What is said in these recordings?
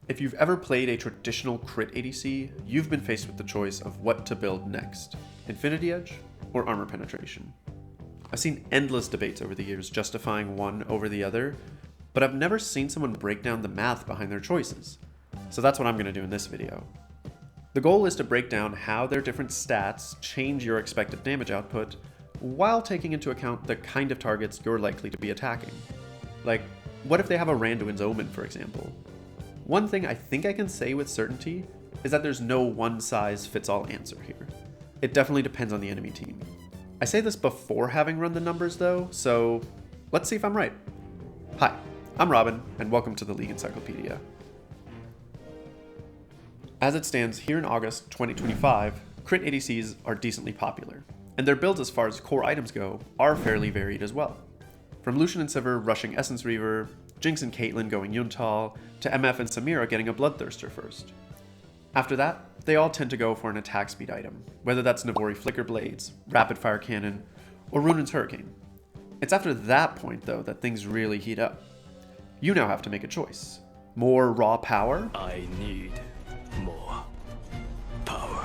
If you've ever played a traditional crit ADC, you've been faced with the choice of what to build next, Infinity Edge or Armor Penetration. I've seen endless debates over the years justifying one over the other, but I've never seen someone break down the math behind their choices. So that's what I'm going to do in this video. The goal is to break down how their different stats change your expected damage output while taking into account the kind of targets you're likely to be attacking. Like, what if they have a Randuin's Omen, for example? One thing I think I can say with certainty is that there's no one-size-fits-all answer here. It definitely depends on the enemy team. I say this before having run the numbers though, so let's see if I'm right. Hi, I'm Robin, and welcome to the League Encyclopedia. As it stands here in August 2025, crit ADCs are decently popular, and their builds as far as core items go are fairly varied as well. From Lucian and Sivir rushing Essence Reaver, Jinx and Caitlyn going Yuntal, to MF and Samira getting a Bloodthirster first. After that, they all tend to go for an attack speed item, whether that's Navori Flicker Blades, Rapid Fire Cannon, or Runaan's Hurricane. It's after that point though that things really heat up. You now have to make a choice. More raw power? I need more power.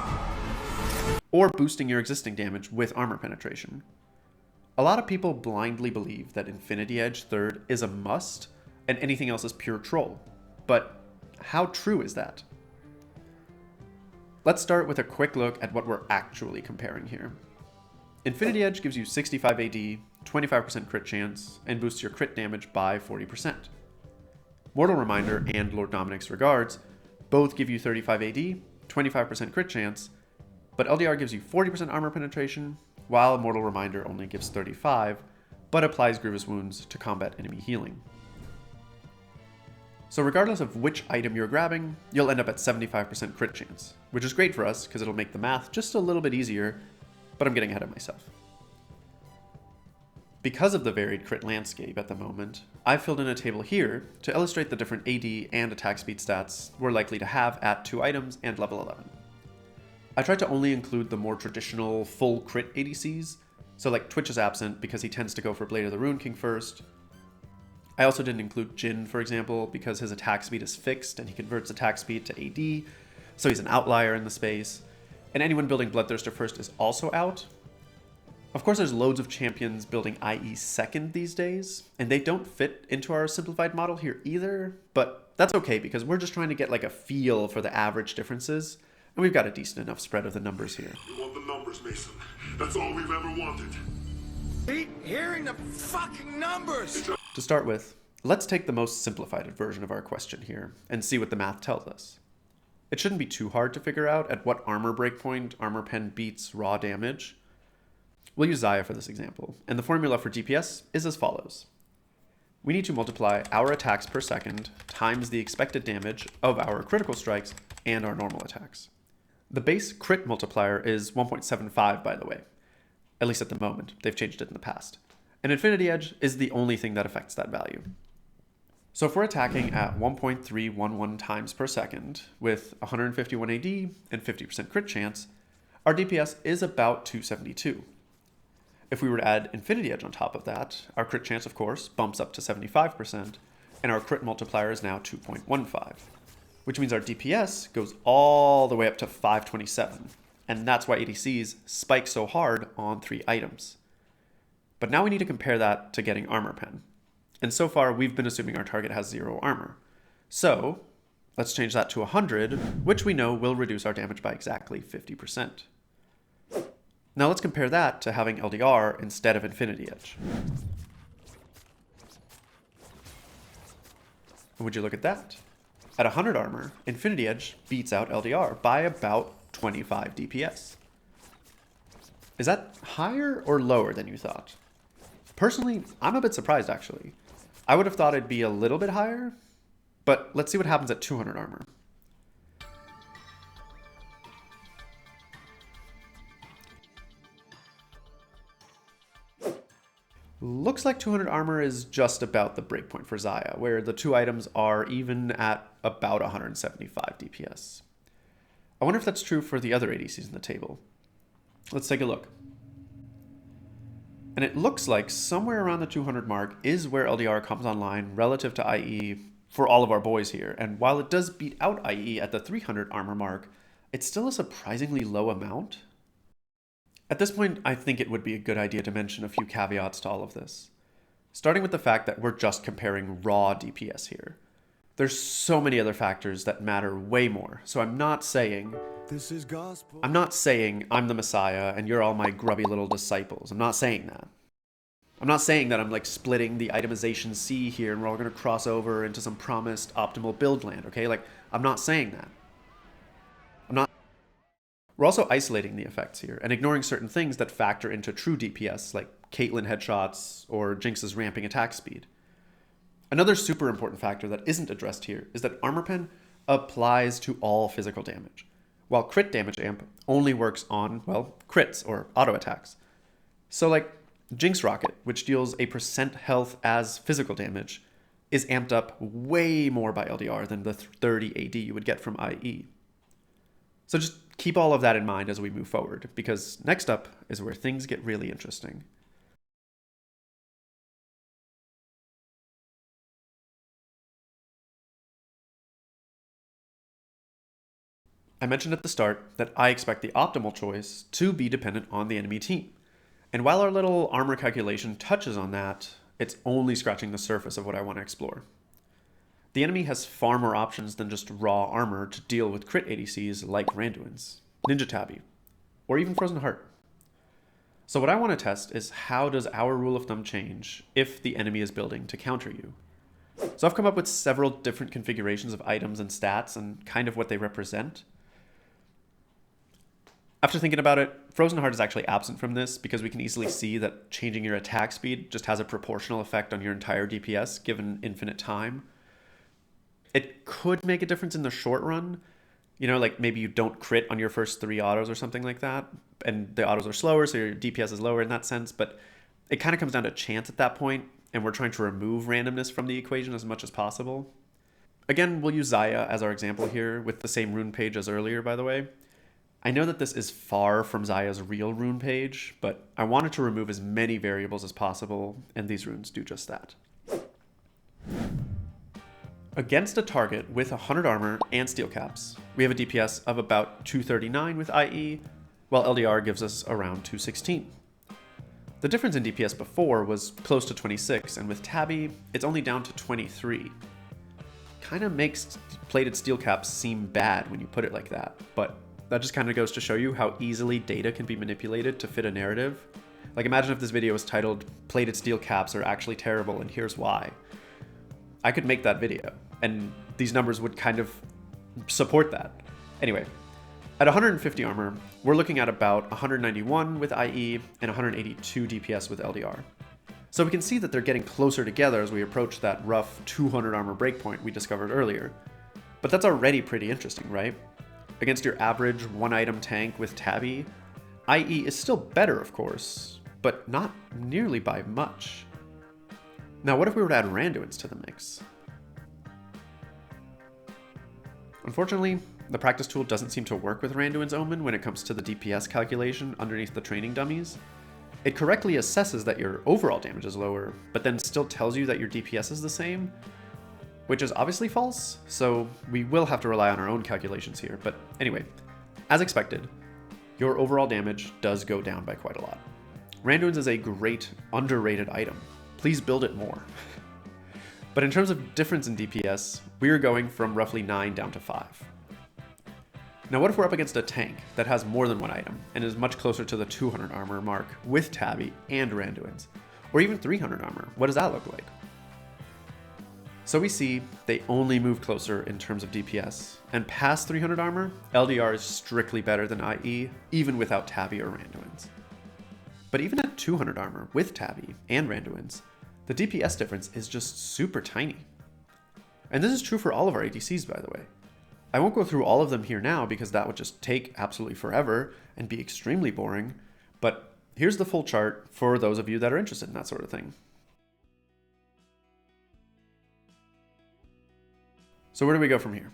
Or boosting your existing damage with Armor Penetration. A lot of people blindly believe that Infinity Edge 3rd is a must, and anything else is pure troll. But how true is that? Let's start with a quick look at what we're actually comparing here. Infinity Edge gives you 65 AD, 25% crit chance, and boosts your crit damage by 40%. Mortal Reminder and Lord Dominic's Regards both give you 35 AD, 25% crit chance, but LDR gives you 40% armor penetration, while Mortal Reminder only gives 35, but applies Grievous Wounds to combat enemy healing. So regardless of which item you're grabbing, you'll end up at 75% crit chance, which is great for us because it'll make the math just a little bit easier, but I'm getting ahead of myself. Because of the varied crit landscape at the moment, I've filled in a table here to illustrate the different AD and attack speed stats we're likely to have at 2 items and level 11. I tried to only include the more traditional full crit ADCs, so like Twitch is absent because he tends to go for Blade of the Rune King first. I also didn't include Jhin, for example, because his attack speed is fixed and he converts attack speed to AD, so he's an outlier in the space. And anyone building Bloodthirster first is also out. Of course, there's loads of champions building IE second these days, and they don't fit into our simplified model here either, but that's okay because we're just trying to get like a feel for the average differences, and we've got a decent enough spread of the numbers here. You want the numbers, Mason. That's all we've ever wanted. Hate hearing the fucking numbers! To start with, let's take the most simplified version of our question here and see what the math tells us. It shouldn't be too hard to figure out at what armor breakpoint Armor Pen beats raw damage. We'll use Xayah for this example, and the formula for DPS is as follows. We need to multiply our attacks per second times the expected damage of our critical strikes and our normal attacks. The base crit multiplier is 1.75, by the way, at least at the moment. They've changed it in the past. And Infinity Edge is the only thing that affects that value. So if we're attacking at 1.311 times per second with 151 AD and 50% crit chance, our DPS is about 272. If we were to add Infinity Edge on top of that, our crit chance, of course, bumps up to 75%, and our crit multiplier is now 2.15, which means our DPS goes all the way up to 527, and that's why ADCs spike so hard on 3 items. But now we need to compare that to getting Armor Pen. And so far, we've been assuming our target has 0 armor. So let's change that to 100, which we know will reduce our damage by exactly 50%. Now let's compare that to having LDR instead of Infinity Edge. And would you look at that? At 100 armor, Infinity Edge beats out LDR by about 25 DPS. Is that higher or lower than you thought? Personally, I'm a bit surprised actually. I would have thought it'd be a little bit higher, but let's see what happens at 200 armor. Looks like 200 armor is just about the breakpoint for Xayah, where the 2 items are even at about 175 DPS. I wonder if that's true for the other ADCs in the table. Let's take a look. And it looks like somewhere around the 200 mark is where LDR comes online relative to IE for all of our boys here, and while it does beat out IE at the 300 armor mark, it's still a surprisingly low amount. At this point, I think it would be a good idea to mention a few caveats to all of this. Starting with the fact that we're just comparing raw DPS here. There's so many other factors that matter way more, so I'm not saying I'm the Messiah and you're all my grubby little disciples. I'm not saying that. I'm not saying that I'm like splitting the itemization sea here and we're all going to cross over into some promised optimal build land, okay? Like, I'm not saying that. We're also isolating the effects here and ignoring certain things that factor into true DPS, like Caitlyn headshots or Jinx's ramping attack speed. Another super important factor that isn't addressed here is that Armor Pen applies to all physical damage, while crit damage amp only works on, well, crits or auto attacks. So like Jinx Rocket, which deals a % health as physical damage, is amped up way more by LDR than the 30 AD you would get from IE. So just keep all of that in mind as we move forward, because next up is where things get really interesting. I mentioned at the start that I expect the optimal choice to be dependent on the enemy team. And while our little armor calculation touches on that, it's only scratching the surface of what I want to explore. The enemy has far more options than just raw armor to deal with crit ADCs like Randuin's, Ninja Tabby, or even Frozen Heart. So what I want to test is how does our rule of thumb change if the enemy is building to counter you? So I've come up with several different configurations of items and stats and kind of what they represent. After thinking about it, Frozen Heart is actually absent from this because we can easily see that changing your attack speed just has a proportional effect on your entire DPS given infinite time. It could make a difference in the short run. You know, like maybe you don't crit on your first 3 autos or something like that, and the autos are slower, so your DPS is lower in that sense, but it kind of comes down to chance at that point, and we're trying to remove randomness from the equation as much as possible. Again, we'll use Xayah as our example here with the same rune page as earlier, by the way. I know that this is far from Xayah's real rune page, but I wanted to remove as many variables as possible, and these runes do just that. Against a target with 100 armor and steel caps, we have a DPS of about 239 with IE, while LDR gives us around 216. The difference in DPS before was close to 26, and with Tabby, it's only down to 23. Kind of makes plated steel caps seem bad when you put it like that, but that just kind of goes to show you how easily data can be manipulated to fit a narrative. Like, imagine if this video was titled, "Plated steel caps are actually terrible and here's why." I could make that video, and these numbers would kind of support that. Anyway, at 150 armor, we're looking at about 191 with IE and 182 DPS with LDR. So we can see that they're getting closer together as we approach that rough 200 armor breakpoint we discovered earlier. But that's already pretty interesting, right? Against your average one-item tank with Tabby, IE is still better, of course, but not nearly by much. Now, what if we were to add Randuin's to the mix? Unfortunately, the practice tool doesn't seem to work with Randuin's Omen when it comes to the DPS calculation underneath the training dummies. It correctly assesses that your overall damage is lower, but then still tells you that your DPS is the same, which is obviously false, so we will have to rely on our own calculations here. But anyway, as expected, your overall damage does go down by quite a lot. Randuin's is a great, underrated item. Please build it more. But in terms of difference in DPS, we are going from roughly 9 down to 5. Now what if we're up against a tank that has more than one item and is much closer to the 200 armor mark with Tabby and Randuin's? Or even 300 armor, what does that look like? So we see they only move closer in terms of DPS, and past 300 armor, LDR is strictly better than IE, even without Tabby or Randuin's. But even at 200 armor with Tabby and Randuin's, the DPS difference is just super tiny. And this is true for all of our ADCs, by the way. I won't go through all of them here now because that would just take absolutely forever and be extremely boring, but here's the full chart for those of you that are interested in that sort of thing. So where do we go from here?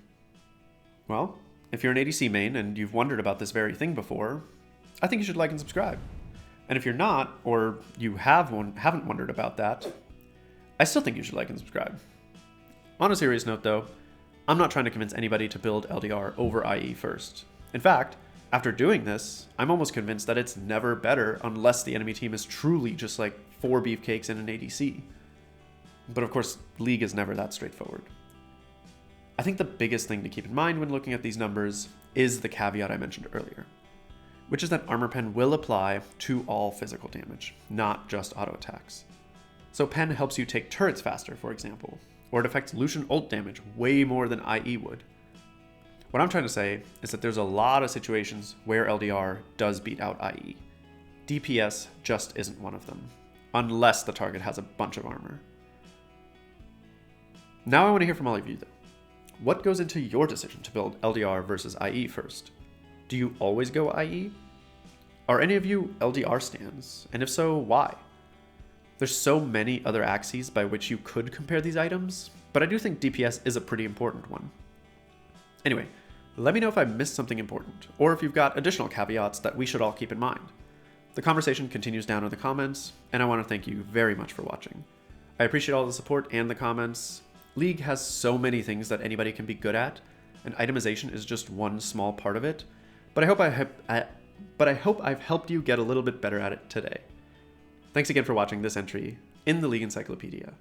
Well, if you're an ADC main and you've wondered about this very thing before, I think you should like and subscribe. And if you're not, or you haven't wondered about that, I still think you should like and subscribe. On a serious note though, I'm not trying to convince anybody to build LDR over IE first. In fact, after doing this, I'm almost convinced that it's never better unless the enemy team is truly just like 4 beefcakes and an ADC. But of course, League is never that straightforward. I think the biggest thing to keep in mind when looking at these numbers is the caveat I mentioned earlier, which is that Armor Pen will apply to all physical damage, not just auto attacks. So Pen helps you take turrets faster, for example, or it affects Lucian ult damage way more than IE would. What I'm trying to say is that there's a lot of situations where LDR does beat out IE. DPS just isn't one of them, unless the target has a bunch of armor. Now I want to hear from all of you though. What goes into your decision to build LDR versus IE first? Do you always go IE? Are any of you LDR stans? And if so, why? There's so many other axes by which you could compare these items, but I do think DPS is a pretty important one. Anyway, let me know if I missed something important, or if you've got additional caveats that we should all keep in mind. The conversation continues down in the comments, and I want to thank you very much for watching. I appreciate all the support and the comments. League has so many things that anybody can be good at, and itemization is just one small part of it, but I hope I've helped you get a little bit better at it today. Thanks again for watching this entry in the League Encyclopedia.